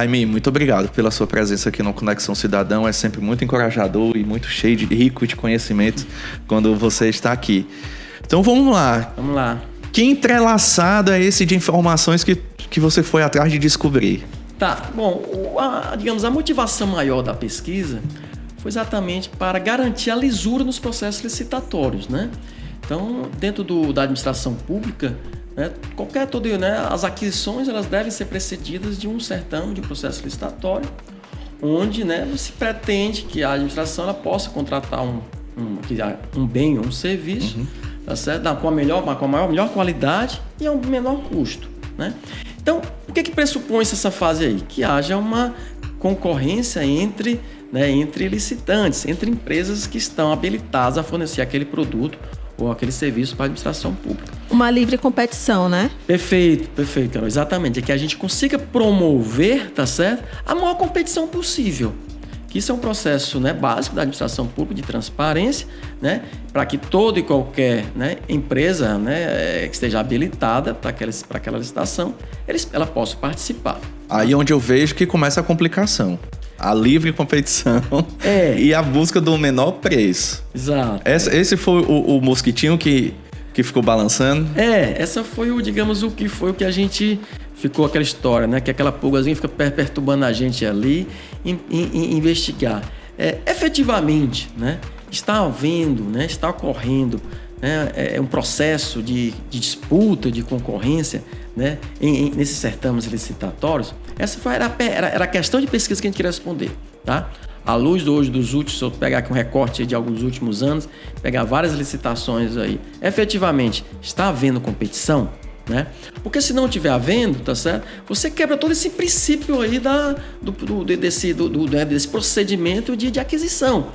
Jaime, muito obrigado pela sua presença aqui no Conexão Cidadão. É sempre muito encorajador e muito cheio de rico de conhecimento quando você está aqui. Então vamos lá. Vamos lá. Que entrelaçado é esse de informações que você foi atrás de descobrir? Tá, bom, a motivação maior da pesquisa foi exatamente para garantir a lisura nos processos licitatórios, né? Então, dentro da administração pública, né, as aquisições elas devem ser precedidas de um certame, de um processo licitatório, onde, né, se pretende que a administração ela possa contratar um bem ou um serviço, tá certo? Com a melhor qualidade e a um menor custo, né? Então, o que pressupõe essa fase aí? Que haja uma concorrência entre licitantes, entre empresas que estão habilitadas a fornecer aquele produto ou aquele serviço para a administração pública. Uma livre competição, né? Perfeito, Carol. Exatamente. É que a gente consiga promover, tá certo? A maior competição possível. Que isso é um processo, né, básico da administração pública de transparência, né, para que toda e qualquer, né, empresa, né, que esteja habilitada para aquela licitação, ela possa participar. Aí é onde eu vejo que começa a complicação. A livre competição e a busca do menor preço. Exato. Esse foi o mosquitinho que ficou balançando? Essa foi o que a gente... Ficou aquela história, né? Que aquela pulgazinha fica perturbando a gente ali em investigar. Efetivamente, né? Está havendo, né? Está ocorrendo, né? Um processo de disputa, de concorrência, né? Nesses certames licitatórios. Essa era a questão de pesquisa que a gente queria responder, tá? À luz hoje dos últimos, se eu pegar aqui um recorte de alguns últimos anos, pegar várias licitações aí, efetivamente, está havendo competição? Né? Porque se não estiver havendo, tá certo? Você quebra todo esse princípio aí desse procedimento de aquisição,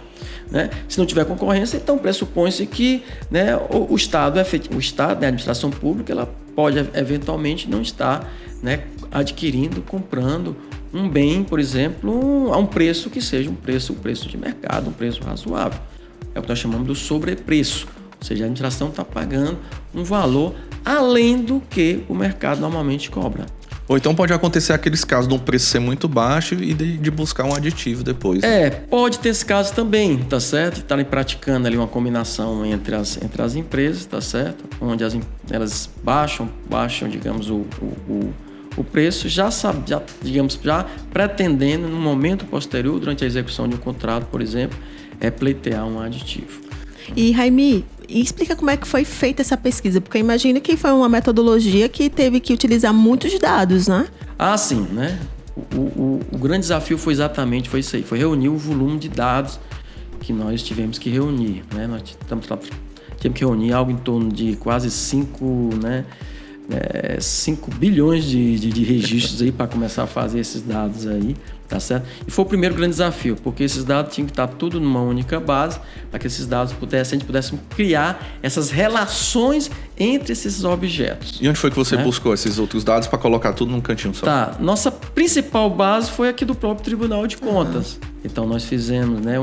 né? Se não tiver concorrência, então pressupõe-se que, né, o Estado, né, a administração pública, ela pode eventualmente não estar, né, adquirindo, comprando um bem, por exemplo, a um preço que seja um preço de mercado, um preço razoável. É o que nós chamamos do sobrepreço. Ou seja, a administração está pagando um valor além do que o mercado normalmente cobra. Ou então pode acontecer aqueles casos de um preço ser muito baixo e de buscar um aditivo depois. Pode ter esse caso também, tá certo? Estarem praticando ali uma combinação entre as empresas, tá certo? Onde elas baixam, digamos, o preço, já pretendendo, no momento posterior, durante a execução de um contrato, por exemplo, pleitear um aditivo. E, Jaime, explica como é que foi feita essa pesquisa, porque eu imagino que foi uma metodologia que teve que utilizar muitos dados, né? Sim, né? O grande desafio foi exatamente isso aí, foi reunir o volume de dados que nós tivemos que reunir, né? Nós tivemos que reunir algo em torno de quase 5 bilhões de registros aí para começar a fazer esses dados aí, tá certo? E foi o primeiro grande desafio, porque esses dados tinham que estar tudo numa única base, para que esses dados a gente pudesse criar essas relações entre esses objetos. E onde foi que você buscou esses outros dados para colocar tudo num cantinho só? Nossa principal base foi aqui do próprio Tribunal de Contas. Então nós fizemos, né,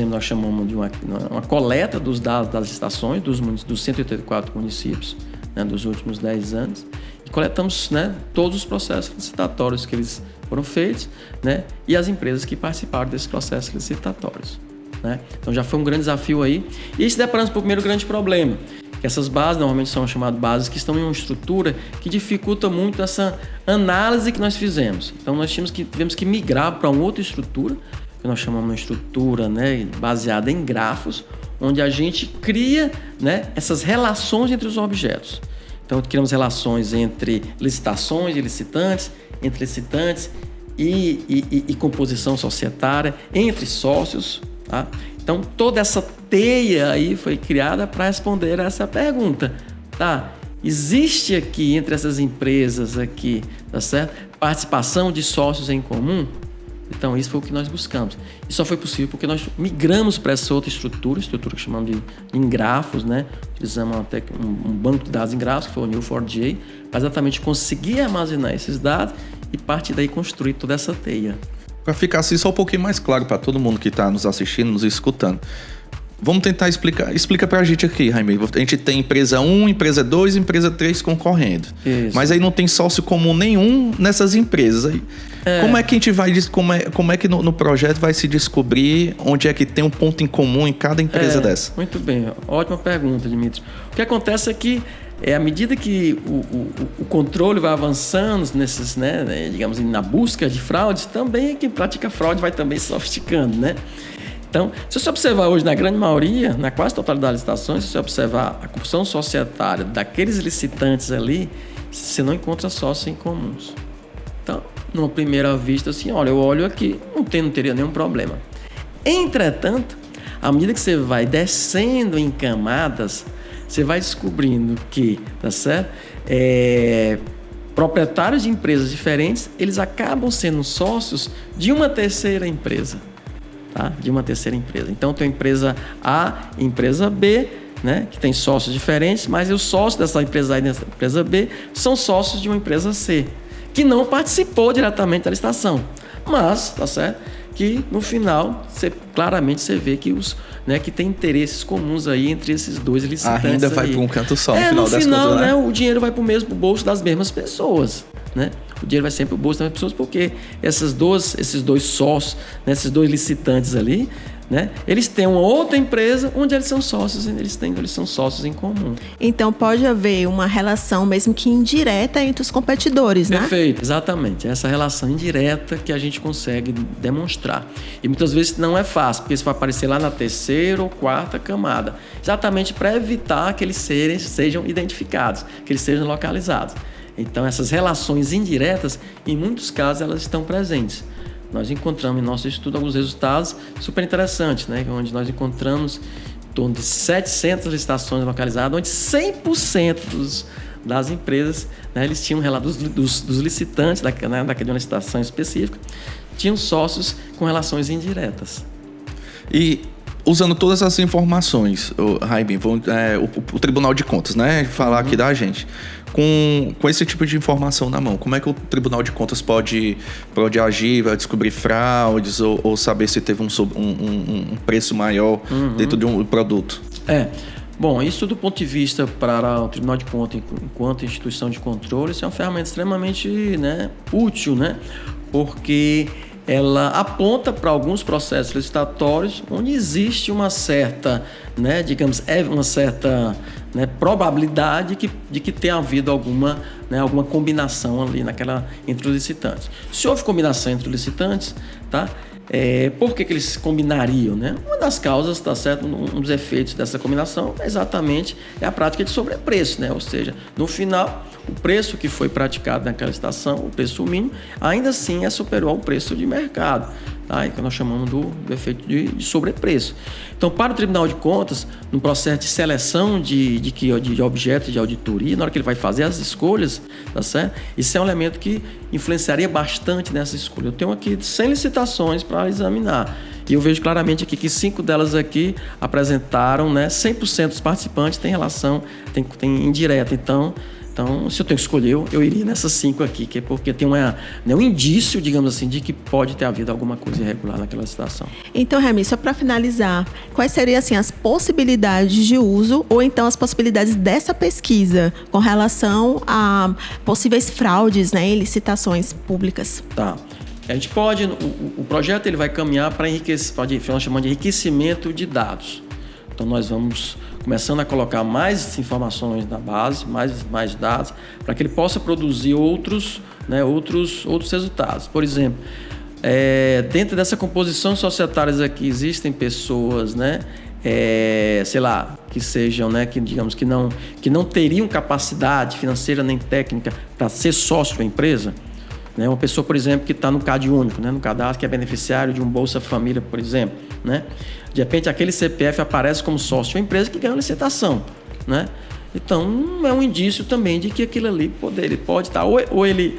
nós chamamos de uma coleta dos dados das licitações dos 184 municípios, né, dos últimos 10 anos, e coletamos, né, todos os processos licitatórios que eles foram feitos, né, e as empresas que participaram desses processos licitatórios, né? Então já foi um grande desafio aí. E aí se deparamos com o primeiro grande problema, que essas bases normalmente são chamadas bases que estão em uma estrutura que dificulta muito essa análise que nós fizemos. Então nós tivemos que migrar para uma outra estrutura, que nós chamamos de uma estrutura, né, baseada em grafos, onde a gente cria, né, essas relações entre os objetos. Então, criamos relações entre licitações e licitantes, entre licitantes e composição societária, entre sócios, tá? Então, toda essa teia aí foi criada para responder a essa pergunta, tá? Existe aqui, entre essas empresas aqui, tá certo? Participação de sócios em comum? Então, isso foi o que nós buscamos. E só foi possível porque nós migramos para essa outra estrutura que chamamos de em grafos, né? Utilizamos até um banco de dados em grafos, que foi o Neo4j, para exatamente conseguir armazenar esses dados e, a partir daí, construir toda essa teia. Para ficar assim só um pouquinho mais claro para todo mundo que está nos assistindo, nos escutando. Vamos tentar explicar. Explica pra gente aqui, Raimundo. A gente tem empresa 1, empresa 2, empresa 3 concorrendo. Isso. Mas aí não tem sócio comum nenhum nessas empresas. Aí, como é que a gente vai... Como é que no projeto vai se descobrir onde é que tem um ponto em comum em cada empresa dessa? Muito bem. Ótima pergunta, Dimitri. O que acontece é que à medida que o controle vai avançando nesses, né, digamos, na busca de fraudes, também quem pratica fraude vai também se sofisticando, né? Então, se você observar hoje, na grande maioria, na quase totalidade das licitações, se você observar a composição societária daqueles licitantes ali, você não encontra sócios em comuns. Então, numa primeira vista, assim, olha, eu olho aqui, não teria nenhum problema. Entretanto, à medida que você vai descendo em camadas, você vai descobrindo que, tá certo? Proprietários de empresas diferentes, eles acabam sendo sócios de uma terceira empresa. Tá? De uma terceira empresa. Então, tem a empresa A e empresa B, né? Que tem sócios diferentes, mas os sócios dessa empresa A e dessa empresa B são sócios de uma empresa C, que não participou diretamente da licitação. Mas, tá certo? Que no final, claramente você vê que que tem interesses comuns aí entre esses dois licitantes. A renda vai para um canto só, no final das contas, né? O dinheiro vai para o mesmo bolso das mesmas pessoas, né? O dinheiro vai sempre para o bolso das mesmas pessoas, porque esses dois sócios, né, esses dois licitantes ali, né, eles têm uma outra empresa onde eles são sócios, eles são sócios em comum. Então pode haver uma relação, mesmo que indireta, entre os competidores, né? Perfeito, exatamente. Essa relação indireta que a gente consegue demonstrar. E muitas vezes não é fácil, porque isso vai aparecer lá na terceira ou quarta camada, exatamente para evitar que eles sejam identificados, que eles sejam localizados. Então, essas relações indiretas, em muitos casos, elas estão presentes. Nós encontramos em nosso estudo alguns resultados super interessantes, né? Onde nós encontramos em torno de 700 licitações localizadas, onde 100% das empresas, né, eles tinham relatos dos licitantes daquela licitação específica, tinham sócios com relações indiretas. E usando todas essas informações, Raibin, o Tribunal de Contas, né, falar aqui da gente, com esse tipo de informação na mão, como é que o Tribunal de Contas pode agir, vai descobrir fraudes ou saber se teve um preço maior dentro de um produto? Bom, isso do ponto de vista para o Tribunal de Contas enquanto instituição de controle, isso é uma ferramenta extremamente, né, útil, né, porque ela aponta para alguns processos licitatórios onde existe uma certa, né, digamos, uma certa, né, probabilidade de que tenha havido alguma combinação ali entre os licitantes. Se houve combinação entre os licitantes, tá? Por que eles combinariam, né? Uma das causas, tá certo? Um dos efeitos dessa combinação é exatamente a prática de sobrepreço, né? Ou seja, no final, o preço que foi praticado naquela licitação, o preço mínimo, ainda assim é superior ao preço de mercado, tá? Que nós chamamos do efeito de sobrepreço. Então, para o Tribunal de Contas, no processo de seleção de objetos de auditoria, na hora que ele vai fazer as escolhas, tá certo? Isso é um elemento que influenciaria bastante nessa escolha. Eu tenho aqui 100 licitações para examinar. E eu vejo claramente aqui que 5 delas aqui apresentaram, né, 100% dos participantes têm relação, tem indireta. Então, se eu tenho que escolher, eu iria nessas 5 aqui, que é porque tem um indício, digamos assim, de que pode ter havido alguma coisa irregular naquela licitação. Então, Remy, só para finalizar, quais seriam assim, as possibilidades de uso ou então as possibilidades dessa pesquisa com relação a possíveis fraudes, né, em licitações públicas? Tá. A gente pode, o projeto ele vai caminhar para nós chamamos de enriquecimento de dados. Então, nós vamos começando a colocar mais informações na base, mais dados, para que ele possa produzir outros resultados. Por exemplo, dentro dessa composição societária aqui existem pessoas, né, que sejam, né, que digamos que não teriam capacidade financeira nem técnica para ser sócio da empresa. Né? Uma pessoa, por exemplo, que está no CAD único, né? No cadastro, que é beneficiário de um Bolsa Família, por exemplo. Né? De repente, aquele CPF aparece como sócio de uma empresa que ganhou licitação. Né? Então, é um indício também de que aquilo ali ele pode estar, ou ele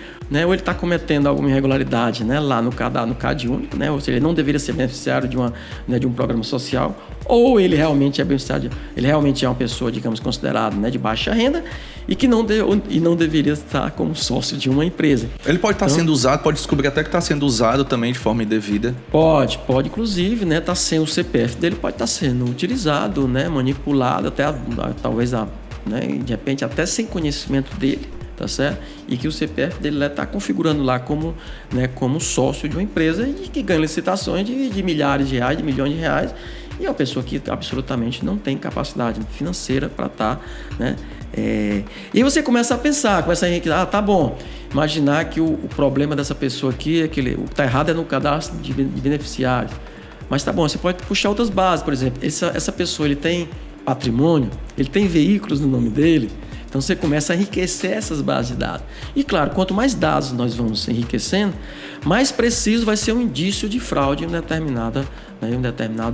está cometendo alguma irregularidade, né, lá no CAD único, né, ou seja, ele não deveria ser beneficiário de um programa social, ou ele realmente é beneficiário, ele realmente é uma pessoa, digamos, considerada, né, de baixa renda e que não deveria estar como sócio de uma empresa. Ele pode estar sendo usado, pode descobrir até que está sendo usado também de forma indevida. Pode inclusive, né, tá sendo o CPF dele pode estar sendo utilizado, né, manipulado até talvez né, de repente até sem conhecimento dele, tá certo? E que o CPF dele está configurando lá como sócio de uma empresa e que ganha licitações de milhares de reais, de milhões de reais, e é uma pessoa que absolutamente não tem capacidade financeira para estar, né? E aí você começa a pensar, começa a enriquecer, tá bom, imaginar que o problema dessa pessoa aqui, o que está errado é no cadastro de beneficiários, mas tá bom, você pode puxar outras bases, por exemplo, essa pessoa, ele tem patrimônio, ele tem veículos no nome dele, então você começa a enriquecer essas bases de dados. E claro, quanto mais dados nós vamos enriquecendo, mais preciso vai ser um indício de fraude em um determinado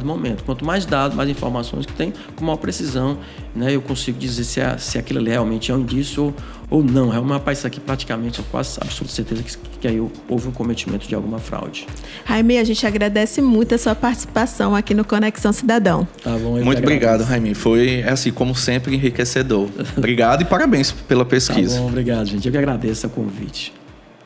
momento. Quanto mais dados, mais informações que tem, com maior precisão, né, eu consigo dizer se aquilo ali realmente é um indício ou não. Rapaz, isso aqui praticamente, eu quase absoluta certeza que aí houve um cometimento de alguma fraude. Jaime, a gente agradece muito a sua participação aqui no Conexão Cidadão. Tá bom, muito obrigado, Jaime. Foi, assim, como sempre, enriquecedor. Obrigado e parabéns pela pesquisa. Tá bom, obrigado, gente. Eu que agradeço o convite.